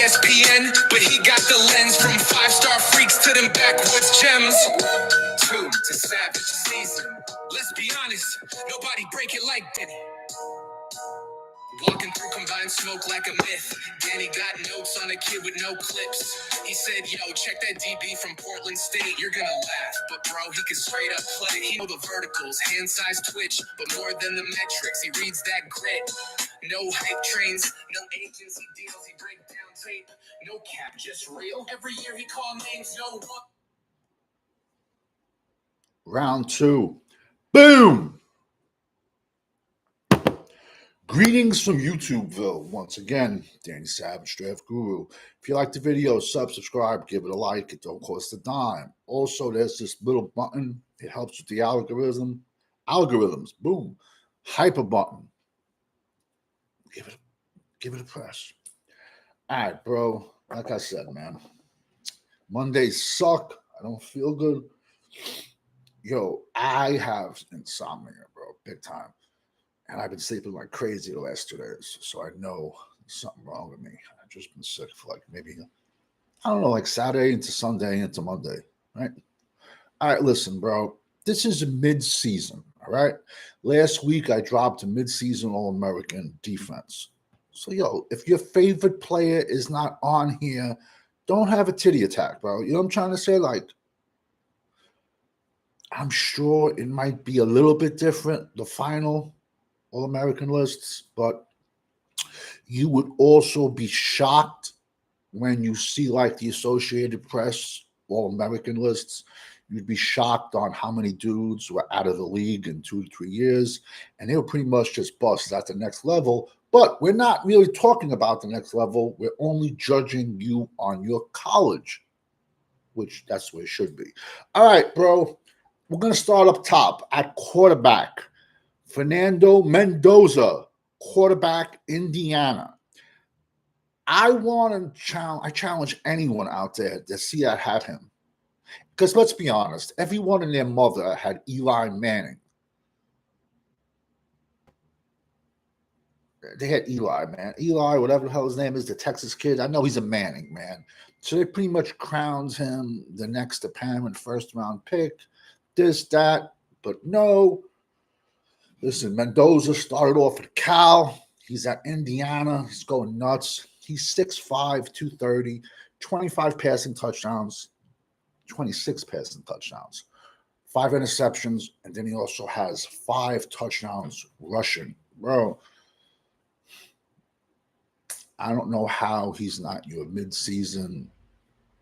ESPN, but he got the lens from five-star freaks to them backwoods gems. True to Savage season. Let's be honest, nobody break it like Denny. Walking through combined smoke like a myth. Danny got notes on a kid with no clips. He said, yo, check that DB from Portland State. You're gonna laugh, but bro, he can straight up play. He know the verticals, hand size twitch, but more than the metrics. He reads that grit. No hype trains, no agency deals. He break down tape. No cap, just real. Every year he call names, no one. Round two. Boom! Greetings from YouTubeville. Once again, Danny Savage, Draft Guru. If you like the video, subscribe, give it a like. It don't cost a dime. Also, there's this little button. It helps with the algorithms. Boom. Hyper button. Give it a press. All right, bro. Like I said, man. Mondays suck. I don't feel good. Yo, I have insomnia, bro. Big time. And I've been sleeping like crazy the last 2 days. So I know there's something wrong with me. I've just been sick for like maybe, I don't know, like Saturday into Sunday into Monday, right? All right, listen, bro. This is a mid-season, all right? Last week, I dropped a mid-season All-American defense. So, yo, if your favorite player is not on here, don't have a titty attack, bro. You know what I'm trying to say? Like, I'm sure it might be a little bit different, the final All-American lists, but you would also be shocked when you see like the Associated Press All-American lists. You'd be shocked on how many dudes were out of the league in 2 to 3 years, and they were pretty much just busts at the next level. But we're not really talking about the next level. We're only judging you on your college, which that's where it should be. All right, bro. We're going to start up top at quarterback. Fernando Mendoza, quarterback, Indiana. I challenge anyone out there to see I had him. Because let's be honest, everyone and their mother had Eli Manning. They had Eli, man. Eli, whatever the hell his name is, the Texas kid. I know he's a Manning, man. So they pretty much crowns him the next apparent first-round pick. This, that, but no. Listen, Mendoza started off at Cal. He's at Indiana. He's going nuts. He's 6'5", 230, 25 passing touchdowns, 26 passing touchdowns, 5 interceptions, and then he also has 5 touchdowns rushing. Bro, I don't know how he's not your midseason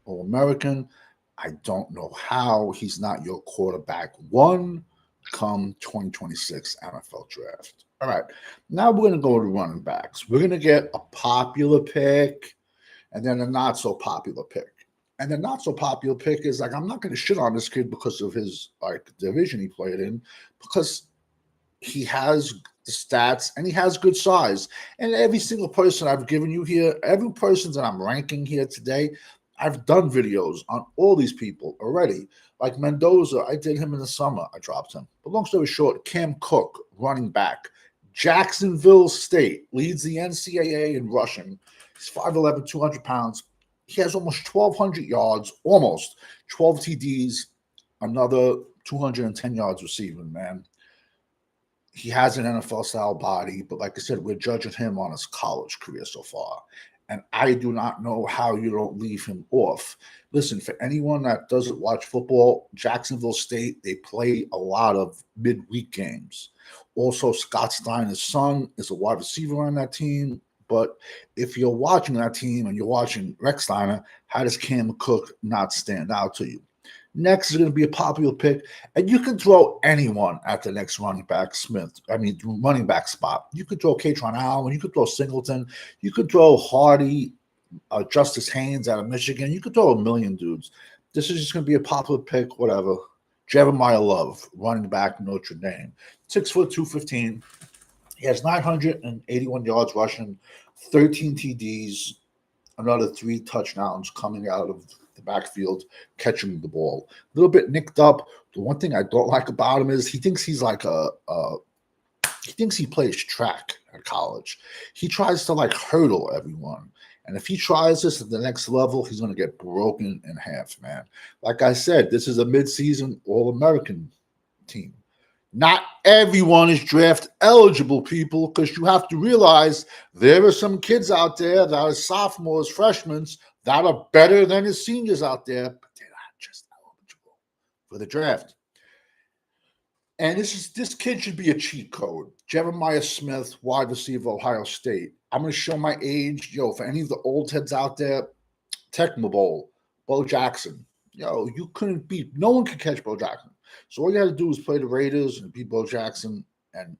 All-American. I don't know how he's not your quarterback one come 2026 NFL draft. All right, now we're going to go to running backs. We're going to get a popular pick and then a not so popular pick. And the not so popular pick is like, I'm not going to shit on this kid because of his like division he played in, because he has the stats and he has good size. And every single person I've given you here, every person that I'm ranking here today, I've done videos on all these people already. Like Mendoza, I did him in the summer. I dropped him. But long story short, Cam Cook, running back. Jacksonville State leads the NCAA in rushing. He's 5'11", 200 pounds. He has almost 1,200 yards, almost 12 TDs, another 210 yards receiving, man. He has an NFL-style body, but like I said, we're judging him on his college career so far. And I do not know how you don't leave him off. Listen, for anyone that doesn't watch football, Jacksonville State, they play a lot of midweek games. Also, Scott Steiner's son is a wide receiver on that team. But if you're watching that team and you're watching Rex Steiner, how does Cam Cook not stand out to you? Next is going to be a popular pick, and you can throw anyone at the next running back spot. You could throw Katron Allen, you could throw Singleton, you could throw Hardy, Justice Haynes out of Michigan. You could throw a million dudes. This is just going to be a popular pick, whatever. Jeremiyah Love, running back, Notre Dame. 6', 215. He has 981 yards rushing, 13 TDs, another 3 touchdowns coming out of the backfield, catching the ball. A little bit nicked up. The one thing I don't like about him is he thinks he's like he thinks he plays track at college. He tries to like hurdle everyone. And if he tries this at the next level, he's going to get broken in half, man. Like I said, this is a midseason All-American team. Not everyone is draft eligible, people, because you have to realize there are some kids out there that are sophomores, freshmen, that are better than his seniors out there, but they're not just eligible for the draft. And this kid should be a cheat code. Jeremiyah Smith, wide receiver, Ohio State. I'm going to show my age. For any of the old heads out there, Tecmo Bowl, Bo Jackson. You couldn't beat. No one could catch Bo Jackson. So all you had to do was play the Raiders and beat Bo Jackson, and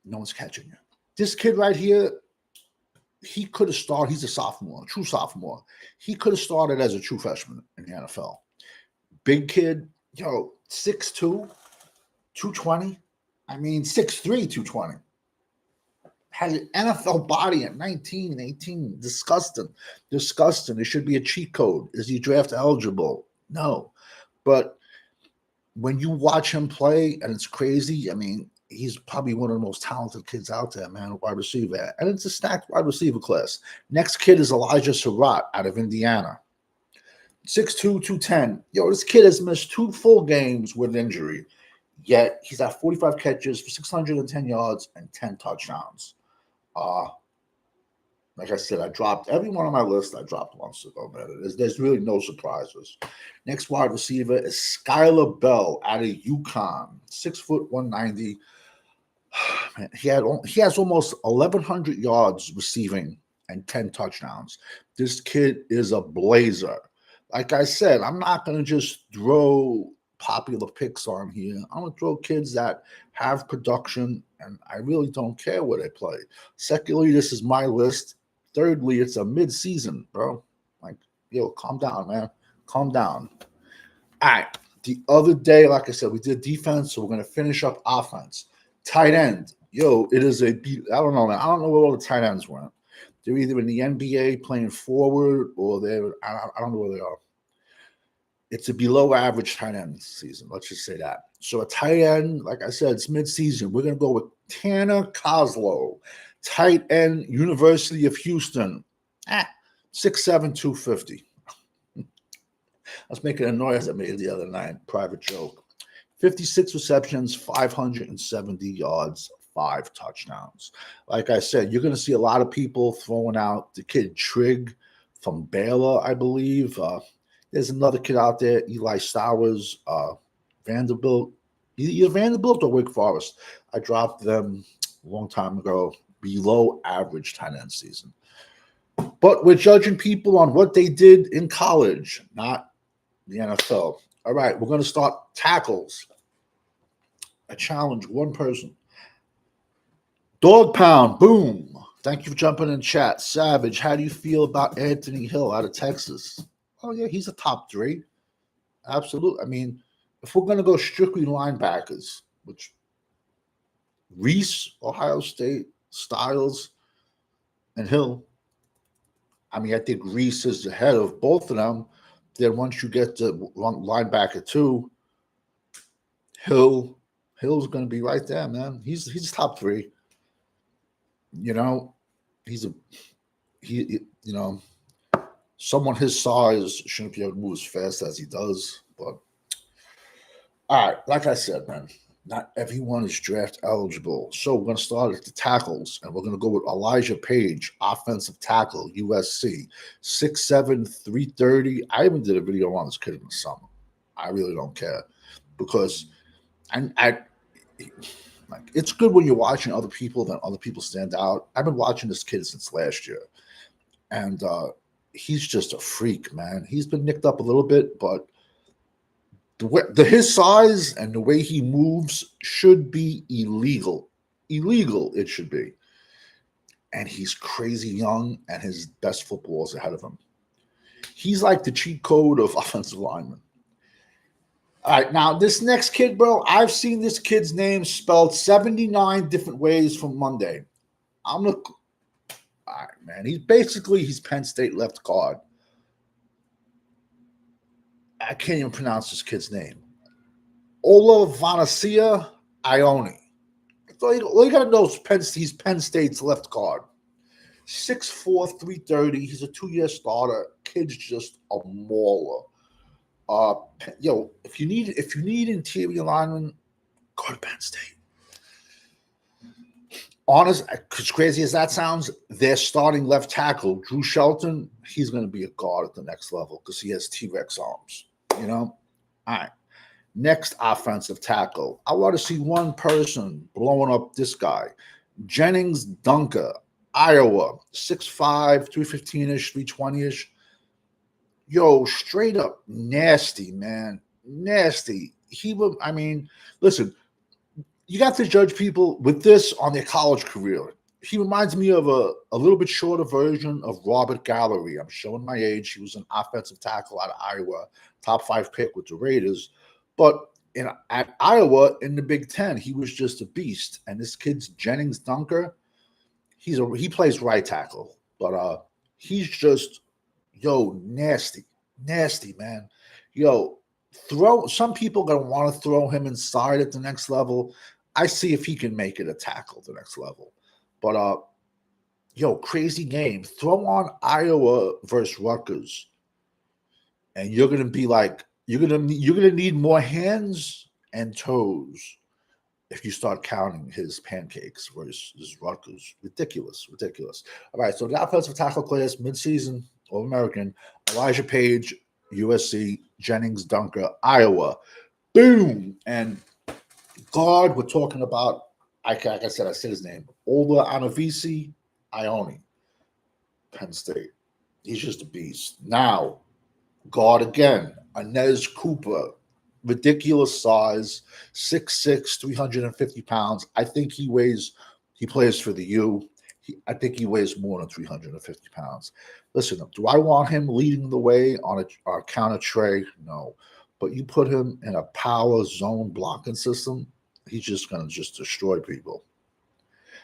no one's catching you. This kid right here, he could have started. He's a sophomore, a true sophomore. He could have started as a true freshman in the NFL. Big kid, 6'2", 220. 6'3", 220. Had an NFL body at 19, 18. Disgusting. It should be a cheat code. Is he draft eligible? No. But when you watch him play, and it's crazy, he's probably one of the most talented kids out there, man, wide receiver. And it's a stacked wide receiver class. Next kid is Elijah Sarratt out of Indiana. 6'2", 210. This kid has missed 2 full games with injury, yet he's at 45 catches for 610 yards and 10 touchdowns. Like I said, I dropped everyone on my list. I dropped months ago, man. There's really no surprises. Next wide receiver is Skyler Bell out of Uconn, 6 foot 190. Man, he has almost 1,100 yards receiving and 10 touchdowns. This kid is a blazer. Like I said, I'm not going to just throw popular picks on here. I'm going to throw kids that have production, and I really don't care where they play. Secondly, this is my list. Thirdly, it's a mid-season, bro. Calm down, man. Calm down. All right. The other day, like I said, we did defense, so we're going to finish up offense. Tight end. It is I don't know, man. I don't know where all the tight ends went. They're either in the NBA playing forward, or I don't know where they are. It's a below average tight end season. Let's just say that. So a tight end, like I said, it's mid-season. We're going to go with Tanner Koziol, tight end, University of Houston. 6'7", 250. I was making a noise I made the other night. Private joke. 56 receptions, 570 yards, 5 touchdowns. Like I said, you're going to see a lot of people throwing out the kid Trigg from Baylor, I believe. There's another kid out there, Eli Stowers, Vanderbilt. Either Vanderbilt or Wake Forest. I dropped them a long time ago. Below average tight end season. But we're judging people on what they did in college, not the NFL. All right, we're going to start tackles. I challenge one person. Dog Pound, boom. Thank you for jumping in chat. Savage, how do you feel about Anthony Hill out of Texas? Oh, yeah, he's a top 3. Absolutely. If we're going to go strictly linebackers, which Reese, Ohio State, Styles, and Hill, I think Reese is ahead of both of them. Then once you get to linebacker 2, Hill's going to be right there, man. He's top 3. Someone his size shouldn't be able to move as fast as he does. But all right, like I said, man, not everyone is draft eligible. So we're going to start at the tackles, and we're going to go with Elijah Paige, offensive tackle, USC, 6'7", 330. I even did a video on this kid in the summer. I really don't care because it's good when you're watching other people, then other people stand out. I've been watching this kid since last year, and he's just a freak, man. He's been nicked up a little bit, but his size and the way he moves should be illegal. Illegal, it should be. And he's crazy young, and his best football is ahead of him. He's like the cheat code of offensive linemen. All right, now this next kid, bro, I've seen this kid's name spelled 79 different ways from Monday. All right, man. He's Penn State left guard. I can't even pronounce this kid's name. Ioane. All you got to know is he's Penn State's left guard. 6'4", 330. He's a 2-year starter. Kid's just a mauler. If you need interior linemen, go to Penn State. Honest, as crazy as that sounds, their starting left tackle, Drew Shelton, he's going to be a guard at the next level because he has T-Rex arms. All right. Next offensive tackle. I want to see one person blowing up this guy. Jennings Dunker, Iowa, 6'5", 315-ish, 320-ish. Straight up nasty, man. Nasty. Listen, you got to judge people with this on their college career. He reminds me of a little bit shorter version of Robert Gallery. I'm showing my age. He was an offensive tackle out of Iowa, top 5 pick with the Raiders. But at Iowa in the Big Ten, he was just a beast. And this kid's Jennings Dunker, he plays right tackle. But he's just, nasty, man. Some people are going to want to throw him inside at the next level. I see if he can make it a tackle at the next level. But, crazy game. Throw on Iowa versus Rutgers. And you're going to be like, you're going to need more hands and toes if you start counting his pancakes versus Rutgers. Ridiculous. All right, so the offensive tackle class, midseason, All-American, Elijah Paige, USC, Jennings Dunker, Iowa. Boom! And guard, we're talking about, like I said his name, Ioane, Penn State. He's just a beast. Now, guard again, Inez Cooper, ridiculous size, 6'6", 350 pounds. I think he plays for the U. I think he weighs more than 350 pounds. Listen, do I want him leading the way on a counter tray? No. But you put him in a power zone blocking system, he's just going to destroy people.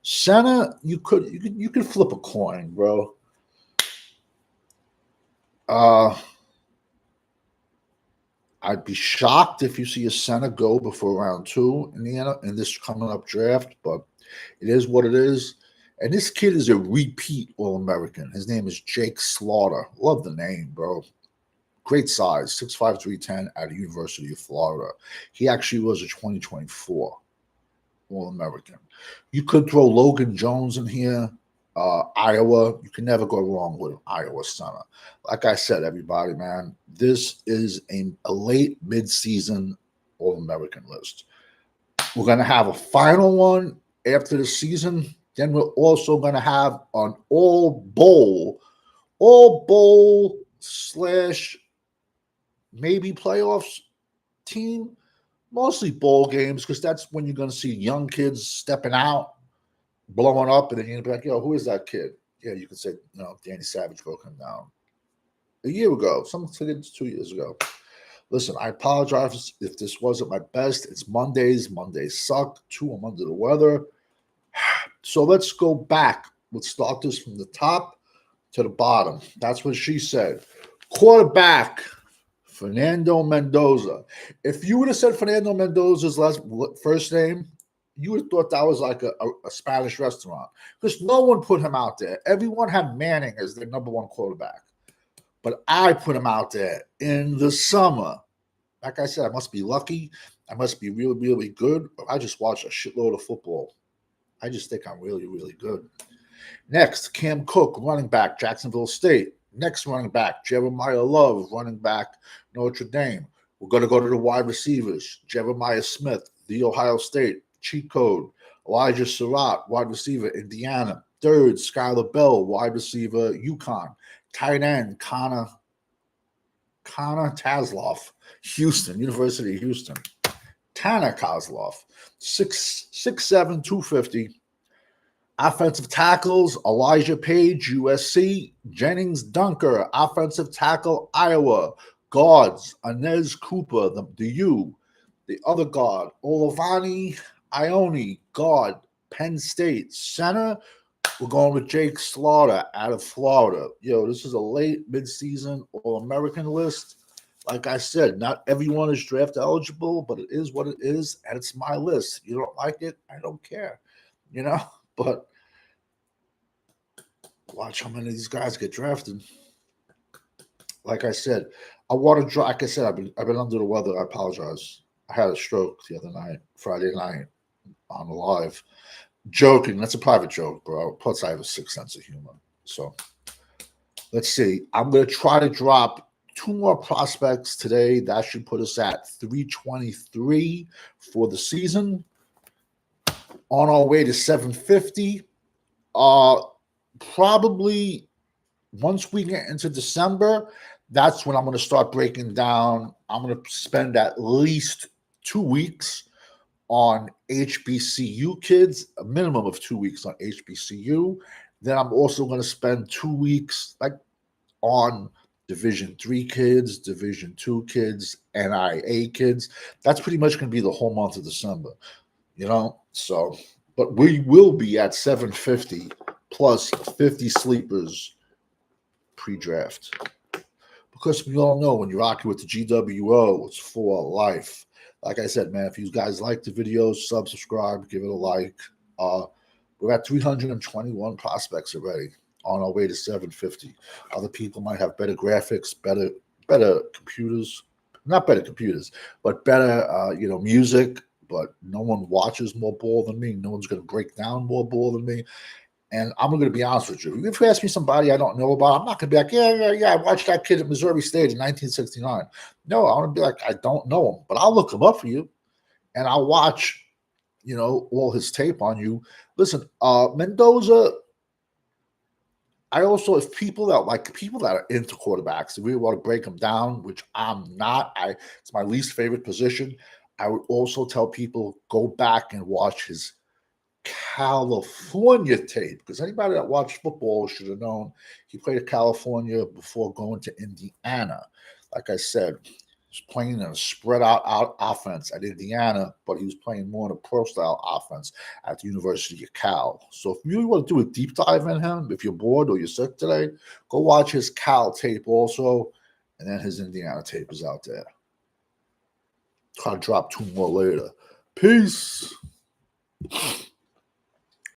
Center, you could flip a coin, bro. I'd be shocked if you see a center go before round 2 in this coming up draft, but it is what it is. And this kid is a repeat All-American. His name is Jake Slaughter. Love the name, bro. Great size, 6'5", 310 at the University of Florida. He actually was a 2024 All-American. You could throw Logan Jones in here. Iowa, you can never go wrong with Iowa center. Like I said, everybody, man, this is a late mid-season All-American list. We're going to have a final one after the season. Then we're also going to have an all-bowl / maybe playoffs team. Mostly bowl games, because that's when you're going to see young kids stepping out, blowing up, and then you're going to be like, who is that kid? Yeah, you could say, Danny Savage broke him down a year ago. Some said it's 2 years ago. Listen, I apologize if this wasn't my best. It's Mondays. Mondays suck. 2, I'm under the weather. So let's go back. Let's start this from the top to the bottom. That's what she said. Quarterback, Fernando Mendoza. If you would have said Fernando Mendoza's first name, you would have thought that was like a Spanish restaurant, because no one put him out there. Everyone had Manning as their number 1 quarterback. But I put him out there in the summer. Like I said, I must be lucky. I must be really, really good. Or I just watch a shitload of football. I just think I'm really, really good. Next, Cam Cook, running back, Jacksonville State. Next running back, Jeremiyah Love, running back, Notre Dame. We're going to go to the wide receivers. Jeremiah Smith, The Ohio State, cheat code. Elijah Sarratt, wide receiver, Indiana. Third, Skyler Bell, wide receiver, Uconn. Tight end, Connor Tasloff, Houston, University of Houston. Tanner Kozlov, 6'7", 250. Offensive tackles, Elijah Paige, USC. Jennings Dunker, offensive tackle, Iowa. Guards, Inez Cooper, the U. The other guard, Ioane, guard, Penn State. Center, we're going with Jake Slaughter out of Florida. This is a late midseason All-American list. Like I said, not everyone is draft eligible, but it is what it is, and it's my list. You don't like it, I don't care. But Watch how many of these guys get drafted. Like I said, I want to draw. Like I said, I've been under the weather. I apologize. I had a stroke the other night, Friday night, on the live. Joking. That's a private joke, bro. Plus, I have a sick sense of humor. So let's see. I'm going to try to drop 2 more prospects today. That should put us at 323 for the season. On our way to 750. Probably once we get into December, that's when I'm going to start breaking down. I'm going to spend at least 2 weeks on HBCU kids, a minimum of 2 weeks on HBCU. Then I'm also going to spend 2 weeks like on Division III kids, Division II kids, NIA kids. That's pretty much going to be the whole month of December, you know? So, but we will be at 750 plus 50 sleepers pre-draft. Because we all know when you're rocking with the GWO, it's for life. Like I said, man, if you guys like the videos, subscribe, give it a like. We're at 321 prospects already on our way to 750. Other people might have better graphics, better computers. Not better computers, but better, music. But no one watches more ball than me. No one's going to break down more ball than me. And I'm going to be honest with you. If you ask me somebody I don't know about, I'm not going to be like, yeah, I watched that kid at Missouri State in 1969. No, I'm going to be like, I don't know him, but I'll look him up for you. And I'll watch, all his tape on you. Listen, Mendoza, if people that are into quarterbacks, if we want to break them down, which I'm not, it's my least favorite position. I would also tell people go back and watch his California tape, because anybody that watched football should have known he played at California before going to Indiana. Like I said, he was playing in a spread out offense at Indiana, but he was playing more in a pro style offense at the University of Cal. So if you really want to do a deep dive in him, if you're bored or you're sick today, go watch his Cal tape also, and then his Indiana tape is out there. Try to drop 2 more later. Peace.